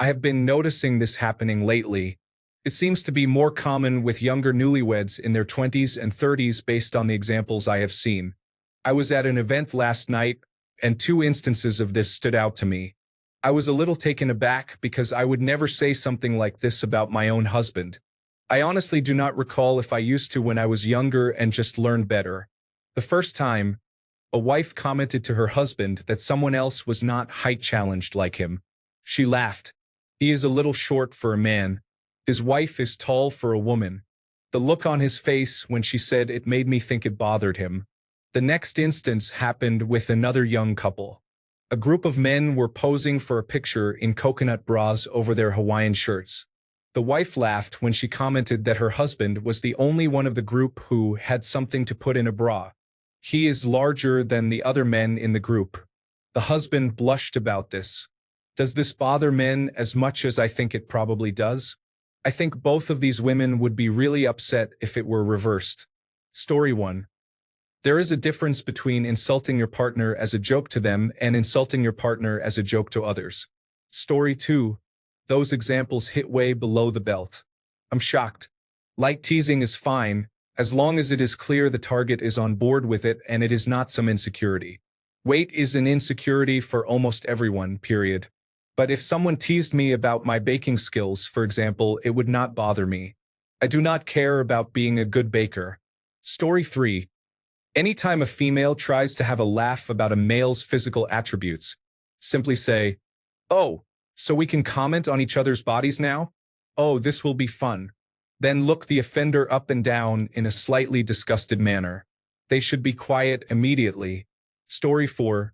I have been noticing this happening lately. It seems to be more common with younger newlyweds in their 20s and 30s based on the examples I have seen. I was at an event last night, and two instances of this stood out to me. I was a little taken aback because I would never say something like this about my own husband. I honestly do not recall if I used to when I was younger and just learned better. The first time, a wife commented to her husband that someone else was not height challenged like him. She laughed. He is a little short for a man. His wife is tall for a woman. The look on his face when she said it made me think it bothered him. The next instance happened with another young couple. A group of men were posing for a picture in coconut bras over their Hawaiian shirts. The wife laughed when she commented that her husband was the only one of the group who had something to put in a bra. He is larger than the other men in the group. The husband blushed about this. Does this bother men as much as I think it probably does? I think both of these women would be really upset if it were reversed. Story 1. There is a difference between insulting your partner as a joke to them and insulting your partner as a joke to others. Story 2. Those examples hit way below the belt. I'm shocked. Light teasing is fine, as long as it is clear the target is on board with it and it is not some insecurity. Weight is an insecurity for almost everyone, period. But if someone teased me about my baking skills, for example, it would not bother me. I do not care about being a good baker. Story 3. Anytime a female tries to have a laugh about a male's physical attributes, simply say, "Oh, so we can comment on each other's bodies now? Oh, this will be fun." Then look the offender up and down in a slightly disgusted manner. They should be quiet immediately. Story 4.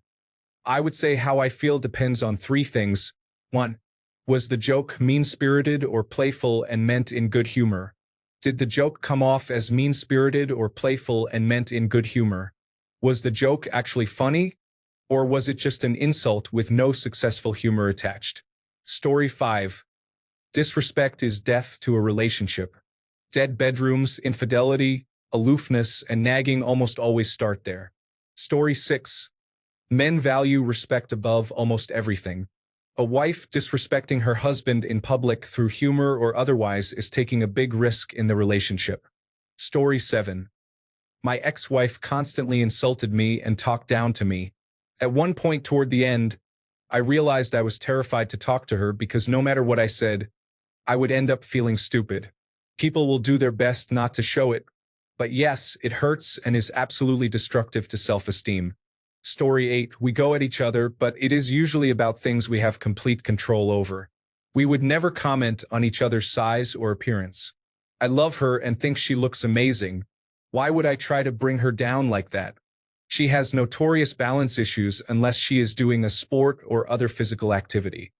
I would say how I feel depends on three things. 1. Was the joke mean-spirited or playful and meant in good humor? Did the joke come off as mean-spirited or playful and meant in good humor? Was the joke actually funny? Or was it just an insult with no successful humor attached? Story 5. Disrespect is death to a relationship. Dead bedrooms, infidelity, aloofness, and nagging almost always start there. Story 6. Men value respect above almost everything. A wife disrespecting her husband in public through humor or otherwise is taking a big risk in the relationship. Story 7. My ex-wife constantly insulted me and talked down to me. At one point toward the end, I realized I was terrified to talk to her because no matter what I said, I would end up feeling stupid. People will do their best not to show it, but yes, it hurts and is absolutely destructive to self-esteem. Story 8. We go at each other, but it is usually about things we have complete control over. We would never comment on each other's size or appearance. I love her and think she looks amazing. Why would I try to bring her down like that? She has notorious balance issues unless she is doing a sport or other physical activity.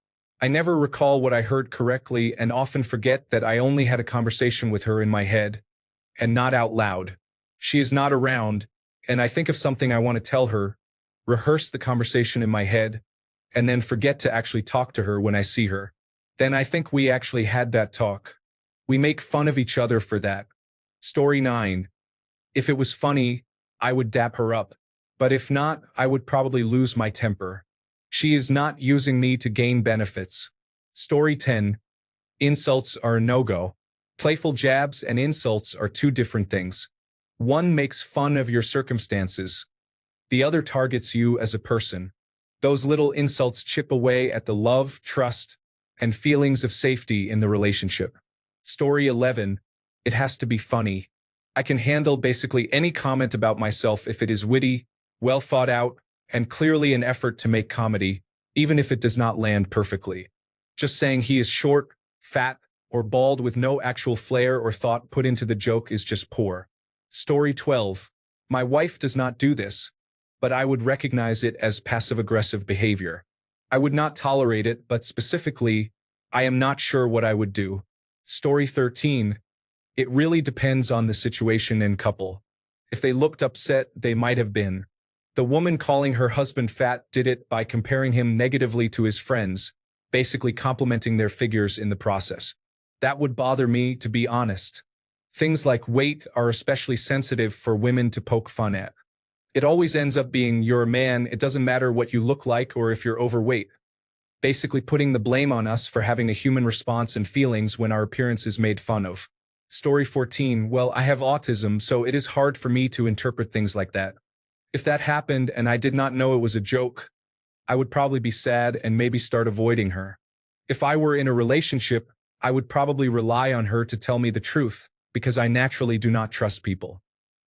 I never recall what I heard correctly and often forget that I only had a conversation with her in my head, and not out loud. She is not around, and I think of something I want to tell her, rehearse the conversation in my head, and then forget to actually talk to her when I see her. Then I think we actually had that talk. We make fun of each other for that. Story 9. If it was funny, I would dap her up. But if not, I would probably lose my temper. She is not using me to gain benefits. Story 10. Insults are a no-go. Playful jabs and insults are two different things. One makes fun of your circumstances. The other targets you as a person. Those little insults chip away at the love, trust, and feelings of safety in the relationship. Story 11. It has to be funny. I can handle basically any comment about myself if it is witty, well thought out, and clearly an effort to make comedy, even if it does not land perfectly. Just saying he is short, fat, or bald with no actual flair or thought put into the joke is just poor. Story 12. My wife does not do this, but I would recognize it as passive-aggressive behavior. I would not tolerate it, but specifically, I am not sure what I would do. Story 13. It really depends on the situation and couple. If they looked upset, they might have been. The woman calling her husband fat did it by comparing him negatively to his friends, basically complimenting their figures in the process. That would bother me, to be honest. Things like weight are especially sensitive for women to poke fun at. It always ends up being, you're a man, it doesn't matter what you look like or if you're overweight. basically putting the blame on us for having a human response and feelings when our appearance is made fun of. Story 14. Well, I have autism, so it is hard for me to interpret things like that. If that happened and I did not know it was a joke, I would probably be sad and maybe start avoiding her. If I were in a relationship, I would probably rely on her to tell me the truth, because I naturally do not trust people.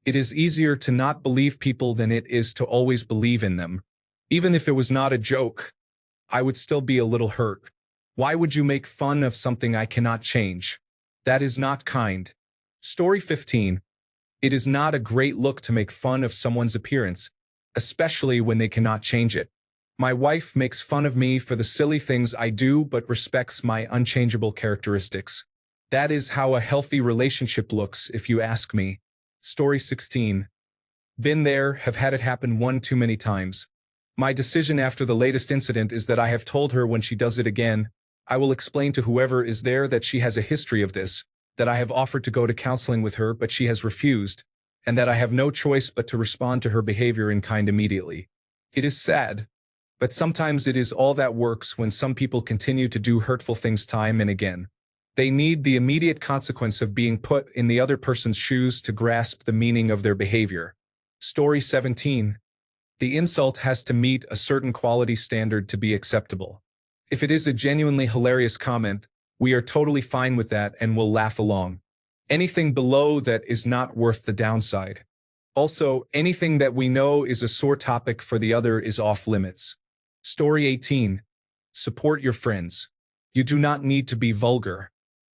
It is easier to not believe people than it is to always believe in them. Even if it was not a joke, I would still be a little hurt. Why would you make fun of something I cannot change? That is not kind. Story 15. It is not a great look to make fun of someone's appearance, especially when they cannot change it. My wife makes fun of me for the silly things I do but respects my unchangeable characteristics. That is how a healthy relationship looks, if you ask me. Story 16. Been there, have had it happen one too many times. My decision after the latest incident is that I have told her when she does it again, I will explain to whoever is there that she has a history of this, that I have offered to go to counseling with her but she has refused, and that I have no choice but to respond to her behavior in kind immediately. It is sad, but sometimes it is all that works when some people continue to do hurtful things time and again. They need the immediate consequence of being put in the other person's shoes to grasp the meaning of their behavior. Story 17. The insult has to meet a certain quality standard to be acceptable. If it is a genuinely hilarious comment, we are totally fine with that and will laugh along. Anything below that is not worth the downside. Also, anything that we know is a sore topic for the other is off limits. Story 18. Support your friends. You do not need to be vulgar.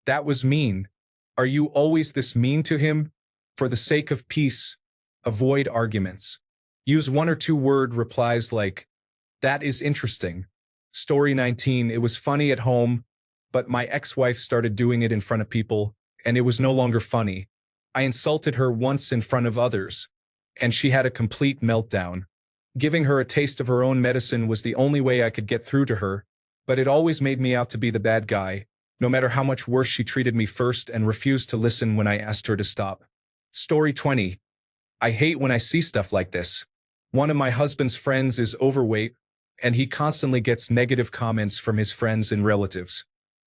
That was mean. Are you always this mean to him? For the sake of peace, avoid arguments. Use 1 or 2 word replies like, that is interesting. Story 19. It was funny at home, but my ex-wife started doing it in front of people, and it was no longer funny. I insulted her once in front of others, and she had a complete meltdown. Giving her a taste of her own medicine was the only way I could get through to her, but it always made me out to be the bad guy, no matter how much worse she treated me first and refused to listen when I asked her to stop. Story 20. I hate when I see stuff like this. One of my husband's friends is overweight, and he constantly gets negative comments from his friends and relatives.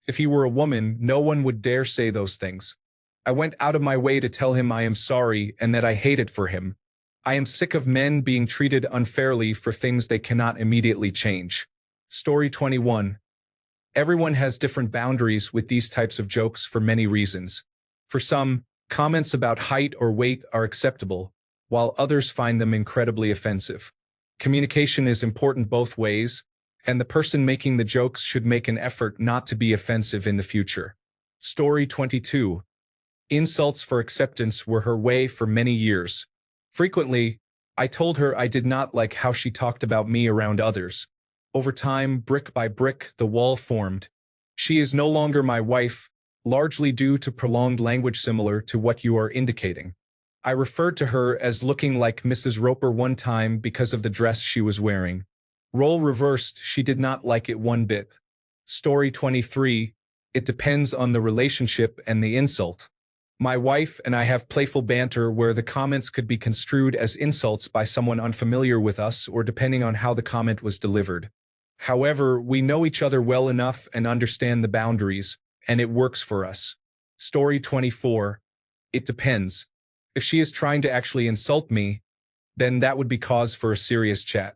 If he were a woman, no one would dare say those things. I went out of my way to tell him I am sorry and that I hate it for him. I am sick of men being treated unfairly for things they cannot immediately change. Story 21. Everyone has different boundaries with these types of jokes for many reasons. For some, comments about height or weight are acceptable, while others find them incredibly offensive. Communication is important both ways, and the person making the jokes should make an effort not to be offensive in the future. Story 22. Insults for acceptance were her way for many years. Frequently, I told her I did not like how she talked about me around others. Over time, brick by brick, the wall formed. She is no longer my wife, largely due to prolonged language similar to what you are indicating. I referred to her as looking like Mrs. Roper one time because of the dress she was wearing. Role reversed, she did not like it one bit. Story 23. It depends on the relationship and the insult. My wife and I have playful banter where the comments could be construed as insults by someone unfamiliar with us or depending on how the comment was delivered. However, we know each other well enough and understand the boundaries, and it works for us. Story 24. It depends. If she is trying to actually insult me, then that would be cause for a serious chat.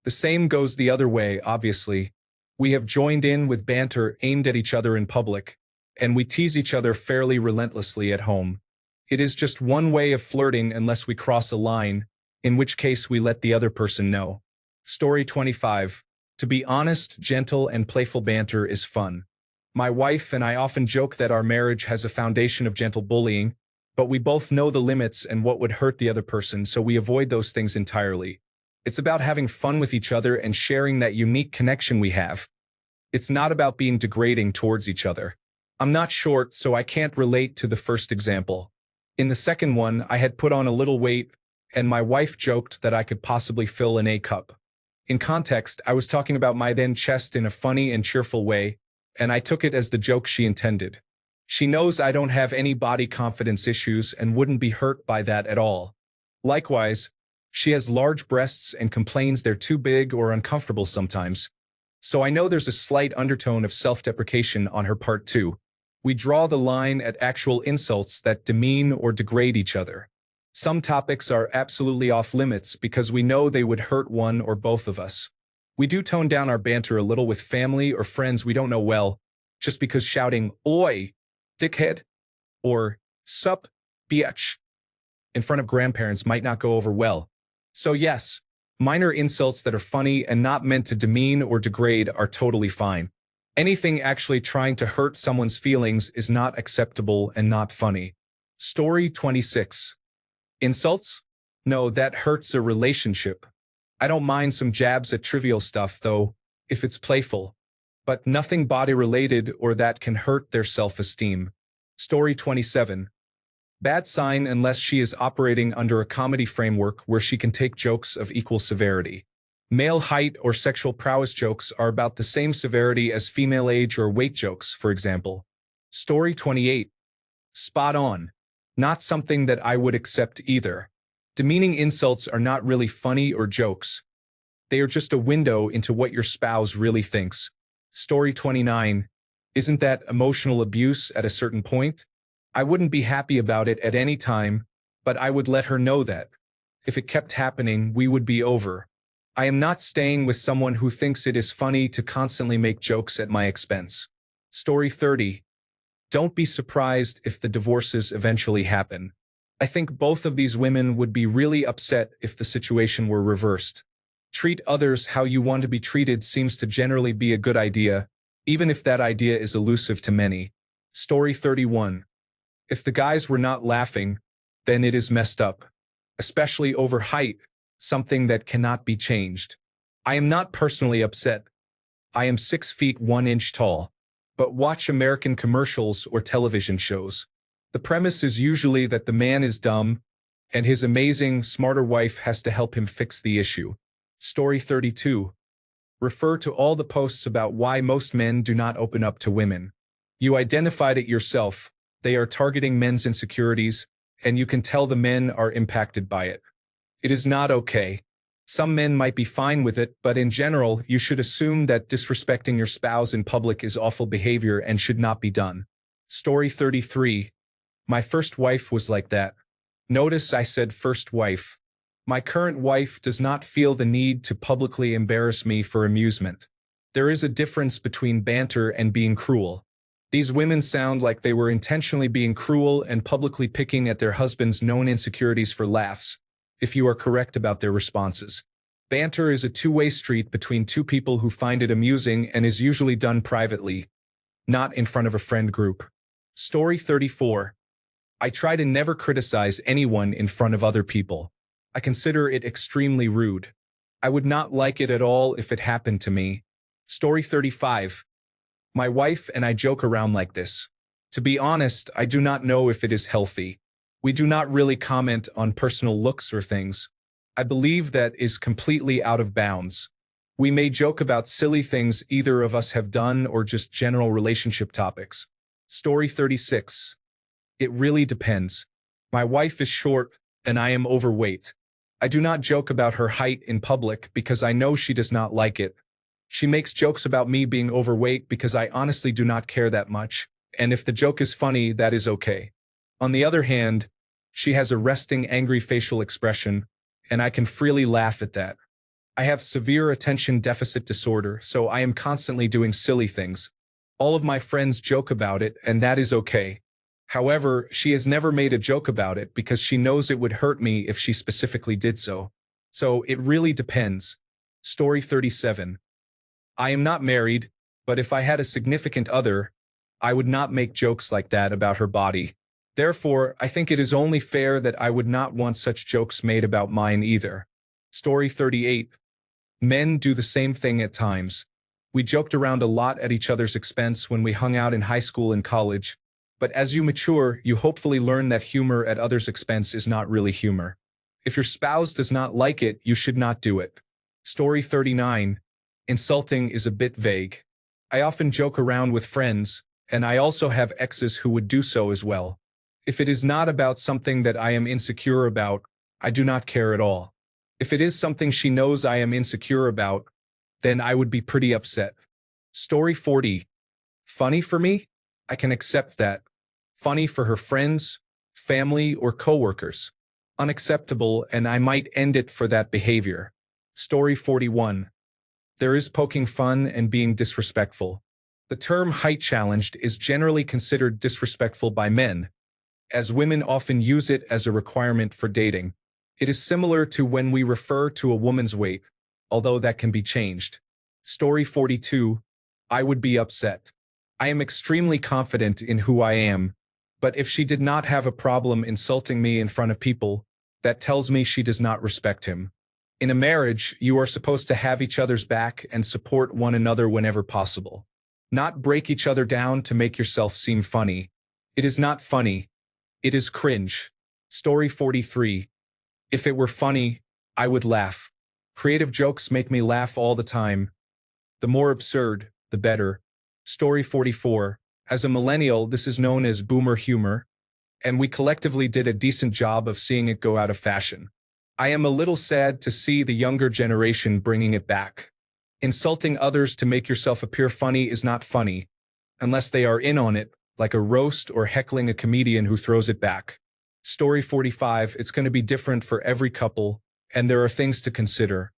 The same goes the other way, obviously. We have joined in with banter aimed at each other in public, and we tease each other fairly relentlessly at home. It is just one way of flirting unless we cross a line, in which case we let the other person know. Story 25. To be honest, gentle and playful banter is fun. My wife and I often joke that our marriage has a foundation of gentle bullying, but we both know the limits and what would hurt the other person, so we avoid those things entirely. It's about having fun with each other and sharing that unique connection we have. It's not about being degrading towards each other. I'm not short, so I can't relate to the first example. In the second one, I had put on a little weight, and my wife joked that I could possibly fill an A cup. In context, I was talking about my then chest in a funny and cheerful way, and I took it as the joke she intended. She knows I don't have any body confidence issues and wouldn't be hurt by that at all. Likewise, she has large breasts and complains they're too big or uncomfortable sometimes. So I know there's a slight undertone of self-deprecation on her part too. We draw the line at actual insults that demean or degrade each other. Some topics are absolutely off limits because we know they would hurt one or both of us. We do tone down our banter a little with family or friends we don't know well, just because shouting, "Oi, dickhead," or "Sup, biatch," in front of grandparents might not go over well. So yes, minor insults that are funny and not meant to demean or degrade are totally fine. Anything actually trying to hurt someone's feelings is not acceptable and not funny. Story 26. Insults? No, that hurts a relationship. I don't mind some jabs at trivial stuff, though, if it's playful. But nothing body-related or that can hurt their self-esteem. Story 27. Bad sign unless she is operating under a comedy framework where she can take jokes of equal severity. Male height or sexual prowess jokes are about the same severity as female age or weight jokes, for example. Story 28. Spot on. Not something that I would accept either. Demeaning insults are not really funny or jokes. They are just a window into what your spouse really thinks. Story 29. Isn't that emotional abuse at a certain point? I wouldn't be happy about it at any time, but I would let her know that. If it kept happening, we would be over. I am not staying with someone who thinks it is funny to constantly make jokes at my expense. Story 30. Don't be surprised if the divorces eventually happen. I think both of these women would be really upset if the situation were reversed. Treat others how you want to be treated seems to generally be a good idea, even if that idea is elusive to many. Story 31. If the guys were not laughing, then it is messed up. Especially over height, something that cannot be changed. I am not personally upset. I am 6 feet 1 inch tall. But watch American commercials or television shows. The premise is usually that the man is dumb, and his amazing, smarter wife has to help him fix the issue. Story 32. Refer to all the posts about why most men do not open up to women. You identified it yourself. They are targeting men's insecurities, and you can tell the men are impacted by it. It is not okay. Some men might be fine with it, but in general, you should assume that disrespecting your spouse in public is awful behavior and should not be done. Story 33. My first wife was like that. Notice I said first wife. My current wife does not feel the need to publicly embarrass me for amusement. There is a difference between banter and being cruel. These women sound like they were intentionally being cruel and publicly picking at their husband's known insecurities for laughs, if you are correct about their responses. Banter is a two-way street between two people who find it amusing and is usually done privately, not in front of a friend group. Story 34. I try to never criticize anyone in front of other people. I consider it extremely rude. I would not like it at all if it happened to me. Story 35. My wife and I joke around like this. To be honest, I do not know if it is healthy. We do not really comment on personal looks or things. I believe that is completely out of bounds. We may joke about silly things either of us have done or just general relationship topics. Story 36. It really depends. My wife is short and I am overweight. I do not joke about her height in public because I know she does not like it. She makes jokes about me being overweight because I honestly do not care that much, and if the joke is funny, that is okay. On the other hand, she has a resting, angry facial expression, and I can freely laugh at that. I have severe attention deficit disorder, so I am constantly doing silly things. All of my friends joke about it, and that is okay. However, she has never made a joke about it because she knows it would hurt me if she specifically did so. So it really depends. Story 37. I am not married, but if I had a significant other, I would not make jokes like that about her body. Therefore, I think it is only fair that I would not want such jokes made about mine either. Story 38. Men do the same thing at times. We joked around a lot at each other's expense when we hung out in high school and college. But as you mature, you hopefully learn that humor at others' expense is not really humor. If your spouse does not like it, you should not do it. Story 39. Insulting is a bit vague. I often joke around with friends, and I also have exes who would do so as well. If it is not about something that I am insecure about, I do not care at all. If it is something she knows I am insecure about, then I would be pretty upset. Story 40. Funny for me? I can accept that. Funny for her friends, family, or coworkers. Unacceptable, and I might end it for that behavior. Story 41. There is poking fun and being disrespectful. The term height challenged is generally considered disrespectful by men, as women often use it as a requirement for dating. It is similar to when we refer to a woman's weight, although that can be changed. Story 42. I would be upset. I am extremely confident in who I am, but if she did not have a problem insulting me in front of people, that tells me she does not respect him. In a marriage, you are supposed to have each other's back and support one another whenever possible. Not break each other down to make yourself seem funny. It is not funny. It is cringe. Story 43. If it were funny, I would laugh. Creative jokes make me laugh all the time. The more absurd, the better. Story 44. As a millennial, this is known as boomer humor, and we collectively did a decent job of seeing it go out of fashion. I am a little sad to see the younger generation bringing it back. Insulting others to make yourself appear funny is not funny, unless they are in on it, like a roast or heckling a comedian who throws it back. Story 45. It's going to be different for every couple, and there are things to consider.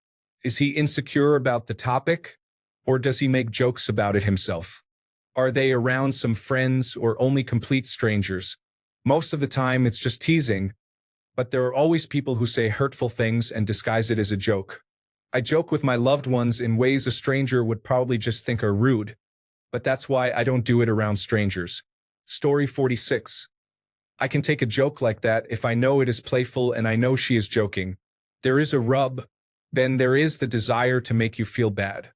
Is he insecure about the topic, or does he make jokes about it himself? Are they around some friends or only complete strangers? Most of the time it's just teasing, but there are always people who say hurtful things and disguise it as a joke. I joke with my loved ones in ways a stranger would probably just think are rude, but that's why I don't do it around strangers. Story 46. I can take a joke like that if I know it is playful and I know she is joking. There is a rub, then there is the desire to make you feel bad.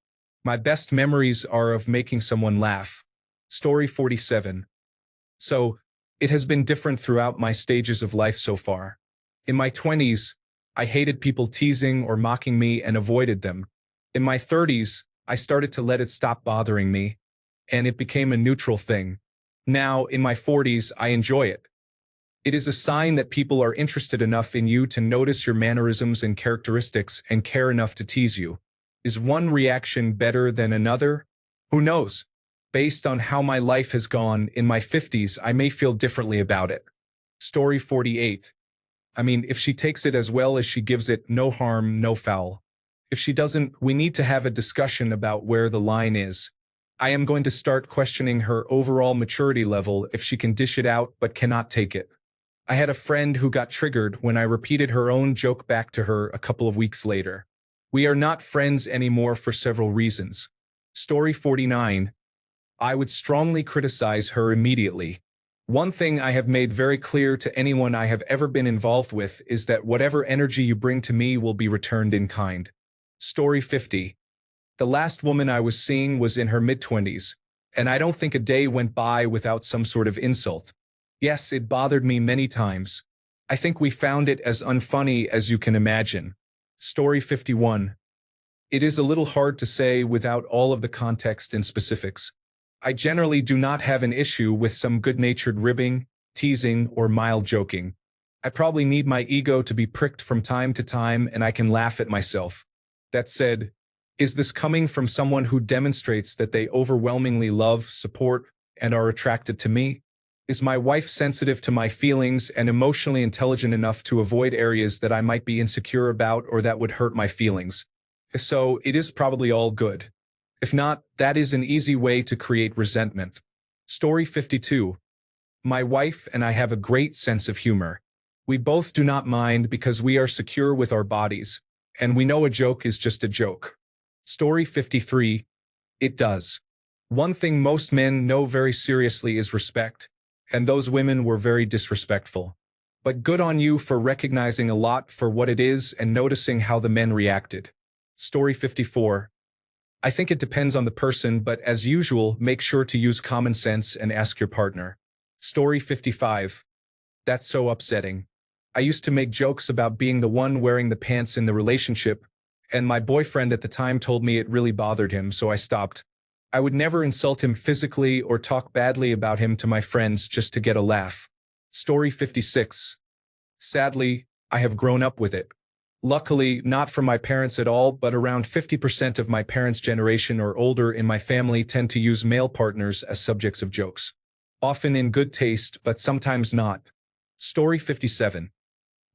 My best memories are of making someone laugh. Story 47. So, it has been different throughout my stages of life so far. In my 20s, I hated people teasing or mocking me and avoided them. In my 30s, I started to let it stop bothering me, and it became a neutral thing. Now, in my 40s, I enjoy it. It is a sign that people are interested enough in you to notice your mannerisms and characteristics and care enough to tease you. Is one reaction better than another? Who knows? Based on how my life has gone, in my 50s, I may feel differently about it. Story 48. I mean, if she takes it as well as she gives it, no harm, no foul. If she doesn't, we need to have a discussion about where the line is. I am going to start questioning her overall maturity level if she can dish it out but cannot take it. I had a friend who got triggered when I repeated her own joke back to her a couple of weeks later. We are not friends anymore for several reasons. Story 49. I would strongly criticize her immediately. One thing I have made very clear to anyone I have ever been involved with is that whatever energy you bring to me will be returned in kind. Story 50. The last woman I was seeing was in her mid-20s, and I don't think a day went by without some sort of insult. Yes, it bothered me many times. I think we found it as unfunny as you can imagine. Story 51. It is a little hard to say without all of the context and specifics. I generally do not have an issue with some good-natured ribbing, teasing, or mild joking. I probably need my ego to be pricked from time to time and I can laugh at myself. That said, is this coming from someone who demonstrates that they overwhelmingly love, support, and are attracted to me? Is my wife sensitive to my feelings and emotionally intelligent enough to avoid areas that I might be insecure about or that would hurt my feelings? If so, it is probably all good. If not, that is an easy way to create resentment. Story 52. My wife and I have a great sense of humor. We both do not mind because we are secure with our bodies, and we know a joke is just a joke. Story 53. It does. One thing most men know very seriously is respect, and those women were very disrespectful. But good on you for recognizing a lot for what it is and noticing how the men reacted. Story 54. I think it depends on the person, but as usual, make sure to use common sense and ask your partner. Story 55. That's so upsetting. I used to make jokes about being the one wearing the pants in the relationship, and my boyfriend at the time told me it really bothered him, so I stopped. I would never insult him physically or talk badly about him to my friends just to get a laugh. Story 56. Sadly, I have grown up with it. Luckily, not from my parents at all, but around 50% of my parents' generation or older in my family tend to use male partners as subjects of jokes. Often in good taste, but sometimes not. Story 57.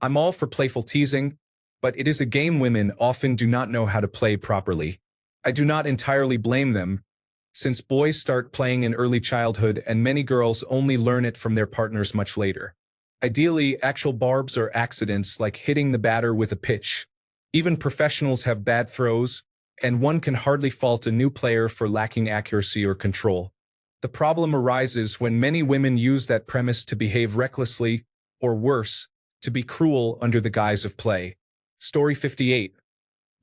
I'm all for playful teasing, but it is a game women often do not know how to play properly. I do not entirely blame them, since boys start playing in early childhood and many girls only learn it from their partners much later. Ideally, actual barbs are accidents like hitting the batter with a pitch. Even professionals have bad throws, and one can hardly fault a new player for lacking accuracy or control. The problem arises when many women use that premise to behave recklessly, or worse, to be cruel under the guise of play. Story 58.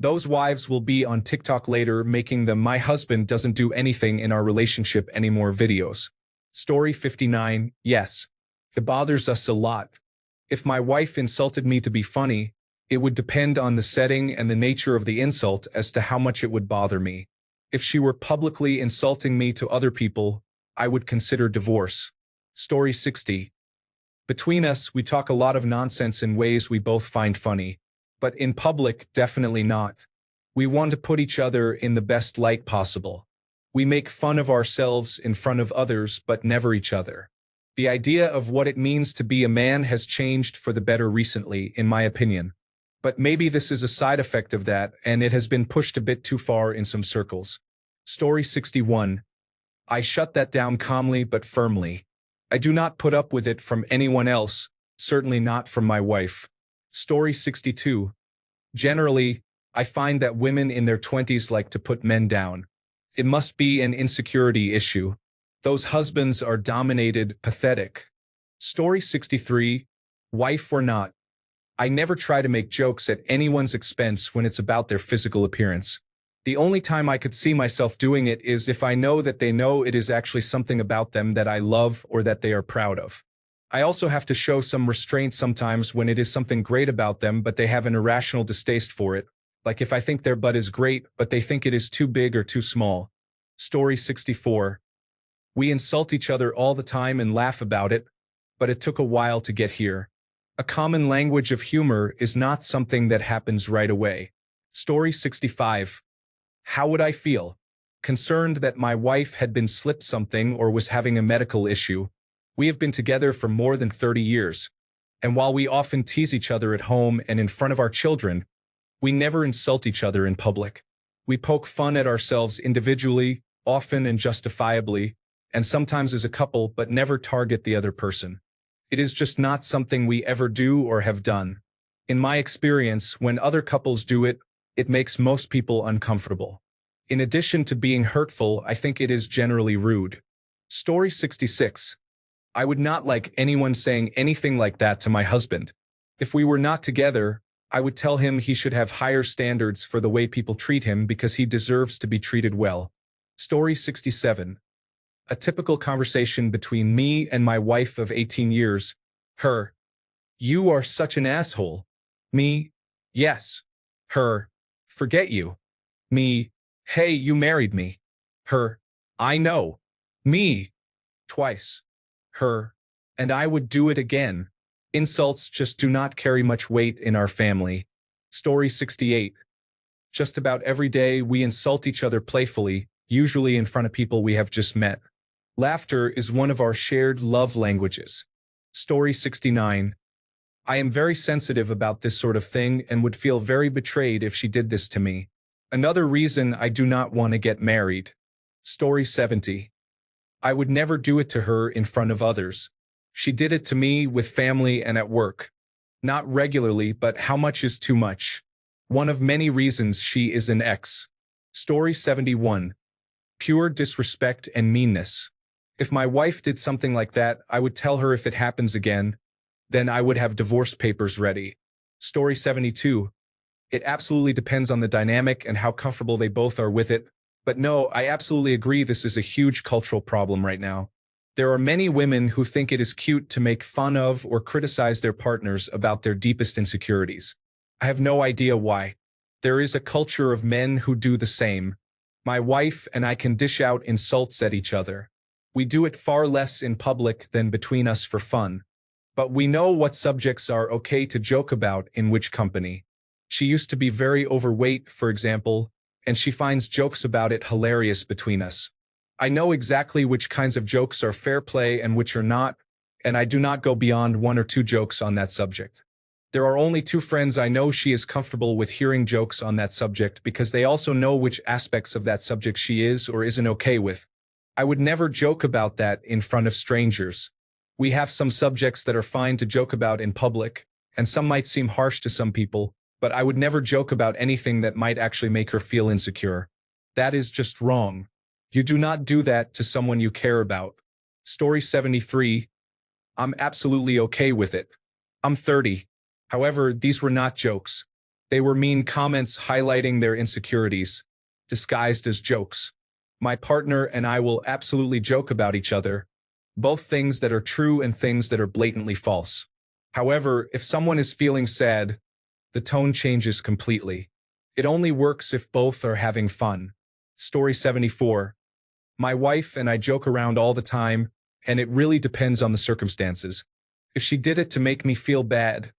Those wives will be on TikTok later making the "my husband doesn't do anything in our relationship anymore" videos. Story 59. Yes. It bothers us a lot. If my wife insulted me to be funny, it would depend on the setting and the nature of the insult as to how much it would bother me. If she were publicly insulting me to other people, I would consider divorce. Story 60. Between us, we talk a lot of nonsense in ways we both find funny. But in public, definitely not. We want to put each other in the best light possible. We make fun of ourselves in front of others, but never each other. The idea of what it means to be a man has changed for the better recently, in my opinion. But maybe this is a side effect of that, and it has been pushed a bit too far in some circles. Story 61. I shut that down calmly but firmly. I do not put up with it from anyone else, certainly not from my wife. Story 62. Generally, I find that women in their 20s like to put men down. It must be an insecurity issue. Those husbands are dominated, pathetic. Story 63. Wife or not. I never try to make jokes at anyone's expense when it's about their physical appearance. The only time I could see myself doing it is if I know that they know it is actually something about them that I love or that they are proud of. I also have to show some restraint sometimes when it is something great about them but they have an irrational distaste for it, like if I think their butt is great but they think it is too big or too small. Story 64. We insult each other all the time and laugh about it, but it took a while to get here. A common language of humor is not something that happens right away. Story 65. How would I feel? Concerned that my wife had been slipped something or was having a medical issue. We have been together for more than 30 years, and while we often tease each other at home and in front of our children, we never insult each other in public. We poke fun at ourselves individually, often and justifiably, and sometimes as a couple, but never target the other person. It is just not something we ever do or have done. In my experience, when other couples do it, it makes most people uncomfortable. In addition to being hurtful, I think it is generally rude. Story 66. I would not like anyone saying anything like that to my husband. If we were not together, I would tell him he should have higher standards for the way people treat him because he deserves to be treated well. Story 67. A typical conversation between me and my wife of 18 years. Her. You are such an asshole. Me. Yes. Her. Forget you. Me. Hey, you married me. Her. I know. Me. Twice. Her. And I would do it again. Insults just do not carry much weight in our family. Story 68. Just about every day we insult each other playfully, usually in front of people we have just met. Laughter is one of our shared love languages. Story 69. I am very sensitive about this sort of thing and would feel very betrayed if she did this to me. Another reason I do not want to get married. Story 70. I would never do it to her in front of others. She did it to me with family and at work. Not regularly, but how much is too much? One of many reasons she is an ex. Story 71. Pure disrespect and meanness. If my wife did something like that, I would tell her if it happens again, then I would have divorce papers ready. Story 72. It absolutely depends on the dynamic and how comfortable they both are with it. But no, I absolutely agree this is a huge cultural problem right now. There are many women who think it is cute to make fun of or criticize their partners about their deepest insecurities. I have no idea why. There is a culture of men who do the same. My wife and I can dish out insults at each other. We do it far less in public than between us for fun. But we know what subjects are okay to joke about in which company. She used to be very overweight, for example, and she finds jokes about it hilarious between us. I know exactly which kinds of jokes are fair play and which are not, and I do not go beyond one or two jokes on that subject. There are only two friends I know she is comfortable with hearing jokes on that subject because they also know which aspects of that subject she is or isn't okay with. I would never joke about that in front of strangers. We have some subjects that are fine to joke about in public, and some might seem harsh to some people, but I would never joke about anything that might actually make her feel insecure. That is just wrong. You do not do that to someone you care about. Story 73. I'm absolutely okay with it. I'm 30. However, these were not jokes. They were mean comments highlighting their insecurities, disguised as jokes. My partner and I will absolutely joke about each other, both things that are true and things that are blatantly false. However, if someone is feeling sad, the tone changes completely. It only works if both are having fun. Story 74. My wife and I joke around all the time, and it really depends on the circumstances. If she did it to make me feel bad,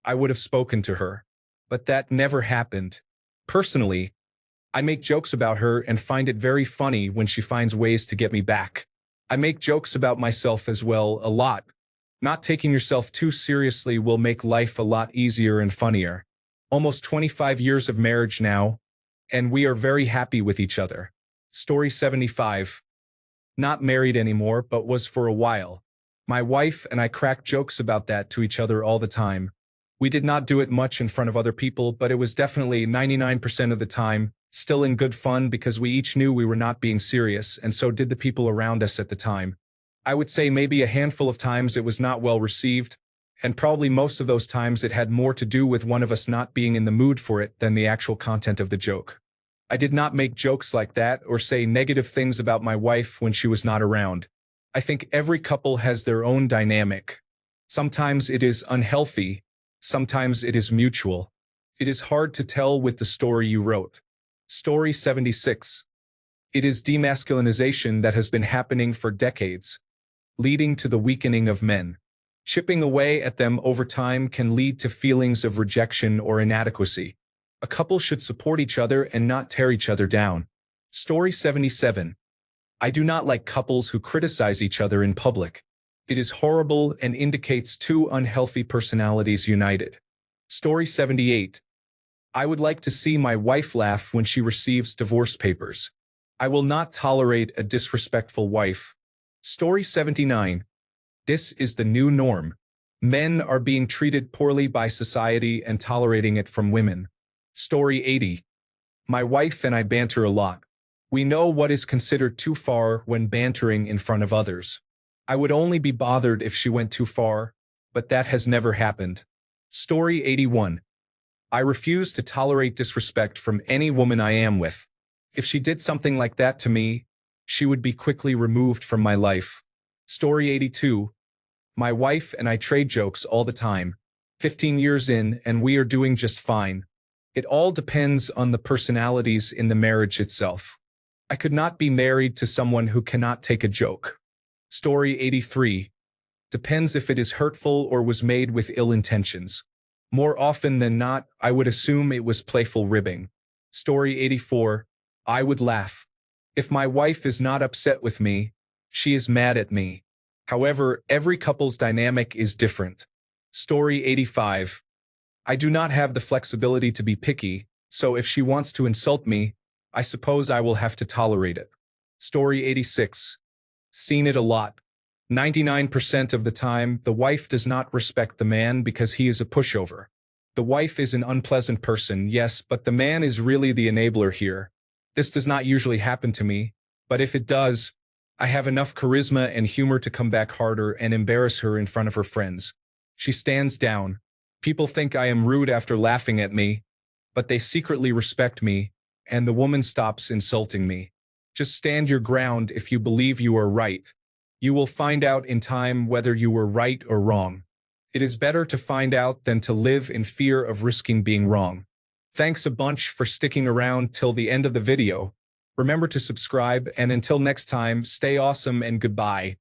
I would have spoken to her. But that never happened. Personally, I make jokes about her and find it very funny when she finds ways to get me back. I make jokes about myself as well, a lot. Not taking yourself too seriously will make life a lot easier and funnier. Almost 25 years of marriage now, and we are very happy with each other. Story 75. Not married anymore, but was for a while. My wife and I crack jokes about that to each other all the time. We did not do it much in front of other people, but it was definitely 99% of the time still in good fun because we each knew we were not being serious, and so did the people around us at the time. I would say maybe a handful of times it was not well received, and probably most of those times it had more to do with one of us not being in the mood for it than the actual content of the joke. I did not make jokes like that or say negative things about my wife when she was not around. I think every couple has their own dynamic. Sometimes it is unhealthy, sometimes it is mutual. It is hard to tell with the story you wrote. Story 76. It is demasculinization that has been happening for decades, leading to the weakening of men. Chipping away at them over time can lead to feelings of rejection or inadequacy. A couple should support each other and not tear each other down. Story 77. I do not like couples who criticize each other in public. It is horrible and indicates two unhealthy personalities united. Story 78. I would like to see my wife laugh when she receives divorce papers. I will not tolerate a disrespectful wife. Story 79. This is the new norm. Men are being treated poorly by society and tolerating it from women. Story 80. My wife and I banter a lot. We know what is considered too far when bantering in front of others. I would only be bothered if she went too far, but that has never happened. Story 81. I refuse to tolerate disrespect from any woman I am with. If she did something like that to me, she would be quickly removed from my life. Story 82. My wife and I trade jokes all the time. 15 years in, and we are doing just fine. It all depends on the personalities in the marriage itself. I could not be married to someone who cannot take a joke. Story 83. Depends if it is hurtful or was made with ill intentions. More often than not, I would assume it was playful ribbing. Story 84. I would laugh. If my wife is not upset with me, she is mad at me. However, every couple's dynamic is different. Story 85. I do not have the flexibility to be picky, so if she wants to insult me, I suppose I will have to tolerate it. Story 86. Seen it a lot. 99% of the time, the wife does not respect the man because he is a pushover. The wife is an unpleasant person, yes, but the man is really the enabler here. This does not usually happen to me, but if it does, I have enough charisma and humor to come back harder and embarrass her in front of her friends. She stands down. People think I am rude after laughing at me, but they secretly respect me, and the woman stops insulting me. Just stand your ground if you believe you are right. You will find out in time whether you were right or wrong. It is better to find out than to live in fear of risking being wrong. Thanks a bunch for sticking around till the end of the video. Remember to subscribe, and until next time, stay awesome and goodbye.